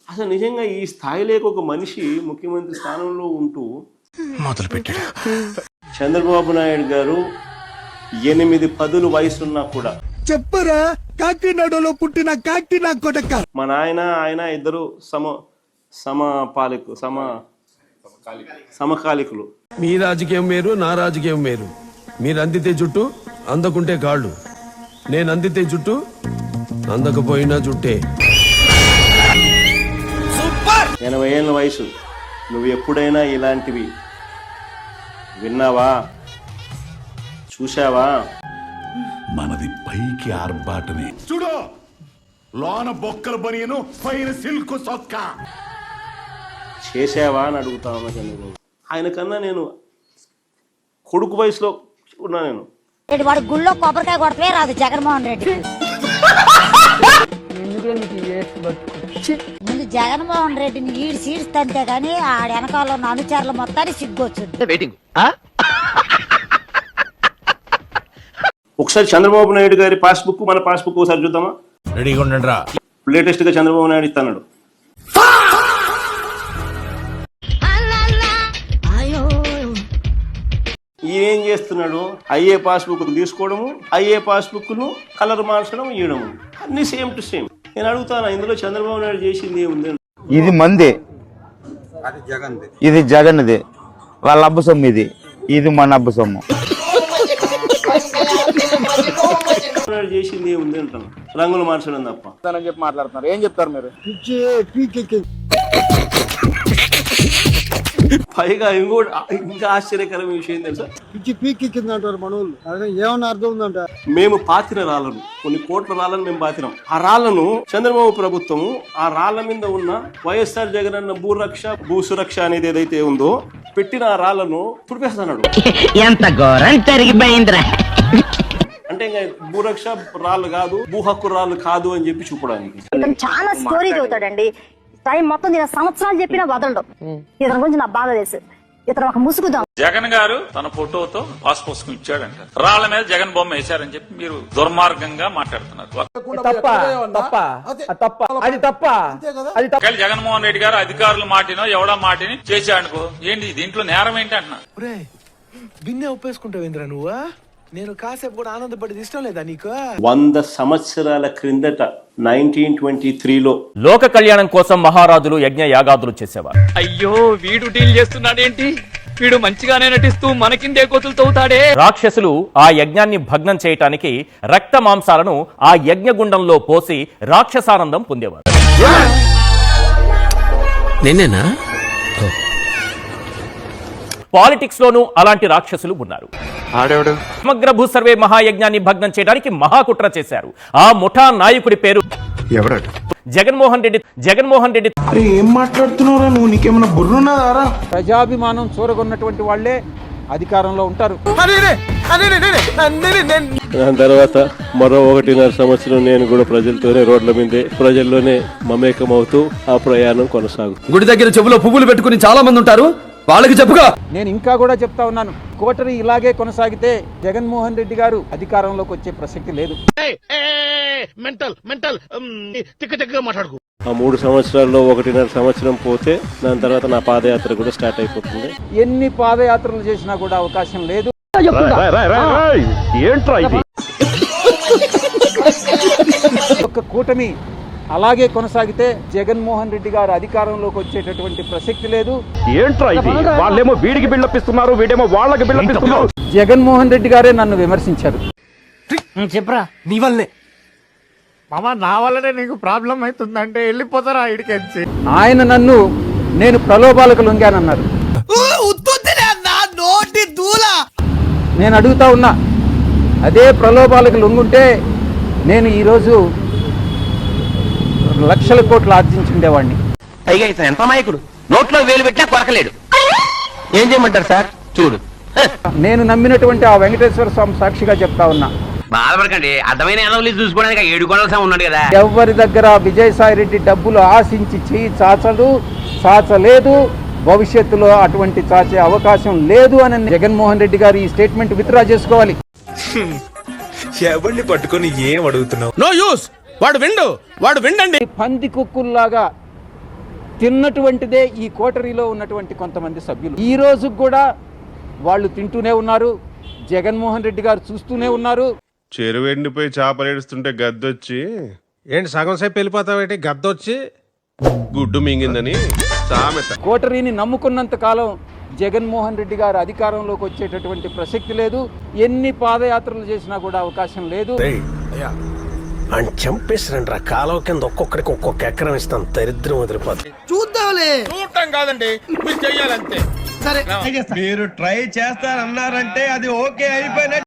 అసలు నిజంగా ఈ స్థాయిలోకి ఒక మనిషి ముఖ్యమంత్రి స్థానంలో ఉంటూ మొదలు పెట్టాడు. చంద్రబాబు నాయుడు గారు 8 పదులు వయసున్నా కూడా చెప్పరా కాకినాడలో పుట్టిన కాకి నా కొడక. మా నాయన ఆయన ఇద్దరు సమకాలికులు. మీ రాజకీయం వేరు, నా రాజకీయం వేరు. మీరు అందితే జుట్టు, అందకుంటే కాళ్ళు. నేను అందితే జుట్టు, అందకపోయినా జుట్టే. 80 ఏళ్ళ వయసు. నువ్వు ఎప్పుడైనా ఇలాంటివి విన్నావా, చూసావా? మనది పైకి ఆర్బాటమే చూడు, లోన బొక్కల బనియను పైన సిల్క్ సొక్క. చేసావా అని అడుగుతా ఉన్నా చంద్రబాబు. ఆయన కన్నా నేను కొడుకు వయసులో ఉన్నా. నేను వాడు గుళ్ళో కొబ్బరికాయ కొడతమే రాదు జగన్మోహన్ రెడ్డి. ముందు జగన్మోహన్ రెడ్డిని సీడ్స్తంతే గానీ ఆడ వెనకాల ఉన్న అనుచరుల మొత్తాన్ని సిగ్గొచ్చు. ఒకసారి చంద్రబాబు నాయుడు గారి పాస్బుక్ మన పాస్బుక్ ఒకసారి చూద్దామా? రెడీగా ఉండండి రా. లేటెస్ట్ గా చంద్రబాబు నాయుడు ఇస్తున్నాడు. ఈయనేం చేస్తున్నాడు? అయ్యే పాస్బుక్ తీసుకోవడము, అయ్యే పాస్బుక్ ను కలర్ మార్చడం, ఇవ్వడము, అన్ని సేమ్ టు సేమ్. నేను అడుగుతాను, ఇందులో చంద్రబాబు నాయుడు చేసింది ఏముంది? ఇది మంది, ఇది జగన్ది, వాళ్ళ అబ్బు సొమ్ము, ఇది మన అబ్బు సొమ్ము. చేసింది ఏముంది అంటాను, రంగులు మార్చడం తప్ప. చెప్పి మాట్లాడుతున్నారు, ఏం చెప్తారు మీరు? పైగా ఇంకా ఆశ్చర్యకరమైన విషయం తెలుసా? పిచ్చి పీకెక్కిందంటారు మనోళ్ళు. ఏమన్నా అర్థం ఉందంట? మేము పాతిన రాళ్ళను, కొన్ని కోట్ల రాళ్ళను మేము పాతినాం. ఆ రాళ్లను చంద్రబాబు ప్రభుత్వము ఆ రాళ్ల మీద ఉన్న వైఎస్ఆర్ జగనన్న భూ సురక్ష అనేది ఏదైతే ఉందో పెట్టిన ఆ రాళ్లను తుడిపేస్తున్నాడు. ఎంత ఘోరం జరిగిపోయిందిరా. అంటే ఇంకా భూరక్ష రాళ్ళు కాదు, భూ హక్కు రాళ్ళు కాదు అని చెప్పి చూపడానికి. చాలా స్టోరీ చదువుతాడండి. టైం మొత్తం నేను సంవత్సరాలు చెప్పినా వదలడు. ఇతని గురించి నాకు బాగా తెలుసు. ఇతను ఒక ముసుగుదాం. జగన్ గారు తన ఫోటోతో పాస్ పుస్తకం ఇచ్చాడంట, రాళ్ల మీద జగన్ బొమ్మ వేశారని చెప్పి మీరు దుర్మార్గంగా మాట్లాడుతున్నారు. జగన్మోహన్ రెడ్డి గారు అధికారులు మాటినో ఎవడో మాటిని చేశాడుకో, ఏంటి దీంట్లో నేరం ఏంటి అంటున్నా? బిన్నే ఒప్పేసుకుంటావేంద్రా నువ్వా? నేను కాసేపు కూడా ఆనందపడేది ఇష్టం లేదా నీకు? 100 సంవత్సరాల క్రిందట 1923లో లోక కళ్యాణం కోసం మహారాజులు యజ్ఞ యాగాదులు చేసేవారు. అయ్యో వీడు డీల్ చేస్తున్నాడేంటి? వీడు మంచిగానే నటిస్తూ మనకిందే కోతులు తవ్వుతాడే. రాక్షసులు ఆ యజ్ఞాన్ని భగ్నం చేయటానికి రక్త మాంసాలను ఆ యజ్ఞగుండంలో పోసి రాక్షసానందం పొందేవారు. నేనేనా? పాలిటిక్స్ లోనూ అలాంటి రాక్షసులు ఉన్నారు. సమగ్ర భూ సర్వే మహాయజ్ఞాన్ని భగ్నం చేయడానికి మహాకుట్ర చేశారు. ఆ ముఠా నాయకుడి పేరు జగన్మోహన్ రెడ్డి. ఏం మాట్లాడుతున్నారా నువ్వు? నీకేమన్నా బుర్రున్నదారా? ప్రజాభిమానం చూరగొన్నటువంటి వాళ్లే అధికారంలో ఉంటారు. దాని తర్వాత మరో 1.5 సంవత్సరం నేను కూడా ప్రజల్లోనే మమేకం అవుతూ ఆ ప్రయాణం కొనసాగుతుంది. గుడి దగ్గర చెవులో పువ్వులు పెట్టుకుని చాలా మంది ఉంటారు, వాళ్ళకి చెప్పుగా. నేను ఇంకా కూడా చెప్తా ఉన్నాను, కోటరీ ఇలాగే కొనసాగితే జగన్మోహన్ రెడ్డి గారు అధికారంలోకి వచ్చే ప్రసక్తి లేదు. ఆ 3 సంవత్సరాల్లో 1.5 సంవత్సరం పోతే దాని తర్వాత నా పాదయాత్ర కూడా స్టార్ట్ అయిపోతుంది. ఎన్ని పాదయాత్రలు చేసినా కూడా అవకాశం లేదు. ఒక కూటమి అలాగే కొనసాగితే జగన్మోహన్ రెడ్డి గారు అధికారంలోకి వచ్చేటటువంటి ప్రసక్తి లేదు. వాళ్ళేమో వీడికి బిల్డపిస్తున్నారు, వీడేమో వాళ్ళకి బిల్డపిస్తున్నారు. జగన్మోహన్ రెడ్డి గారే నన్ను విమర్శించారు. చెప్పరా నీ వల్లే మామ, నా వల్లనే నీకు ప్రాబ్లం అవుతుందంటే వెళ్ళిపోతారా ఇడికెచ్చి. ఆయన నేను ప్రలోభాలకు లొంగానన్నారు. నేను అడుగుతా ఉన్నా, అదే ప్రలోభాలకు లొంగుంటే నేను ఈరోజు లక్షల కోట్లు ఆర్జించుండేవాడిని. పైగా ఇతను ఎంత నాయకుడు, నోట్లో వేలు పెట్టినా కొరకలేడు. ఏం చేయమంటారు సార్? చూడు, నేను నమ్మినటువంటి ఆ వెంకటేశ్వర స్వామి సాక్షిగా చెప్తా ఉన్నా, బాధపడకండి. అర్థమైన ఎనవలి చూసుకోవడానికి 7 కొనలసా ఉన్నాడు కదా. ఎవరి దగ్గర విజయసాయి రెడ్డి డబ్బులు ఆశించి చేయి చాచలేదు, భవిష్యత్తులో అటువంటి చాచే అవకాశం లేదు అని జగన్మోహన్ రెడ్డి గారు ఈ స్టేట్మెంట్ విత్డ్రా చేసుకోవాలి. ఎవరిని పట్టుకొని ఏం అడుగుతున్నావు? No use. వాడు విండండి. పంది కుక్కుల్లాగా తిన్నటువంటిదే ఈ కోటరీలో ఉన్నటువంటి కొంతమంది సభ్యులు. ఈ రోజు కూడా వాళ్ళు తింటూనే ఉన్నారు, జగన్మోహన్ రెడ్డి గారు చూస్తూనే ఉన్నారు. చెరువు ఎండిపోయి చేపలేడుస్తుంటే గద్దొచ్చి ఏంటి సగం సేపు వెళ్ళిపోతావేంటి గద్దొచ్చి గుడ్డు మింగిందని సామెత. కోటరీని నమ్ముకున్నంత కాలం జగన్మోహన్ రెడ్డి గారు అధికారంలోకి వచ్చేటటువంటి ప్రసక్తి లేదు. ఎన్ని పాదయాత్రలు చేసినా కూడా అవకాశం లేదు. అని చంపేసిరండి రా, కాలువ కింద ఒక్కొక్కడికి ఒక్కొక్క ఎకరం ఇస్తాను, దరిద్రం వదిలిపోతుంది. చూద్దాంలే. చూడటం కాదండి, మీరు చెయ్యాలంతే. సరే మీరు ట్రై చేస్తారన్నారంటే అది ఓకే అయిపోయిన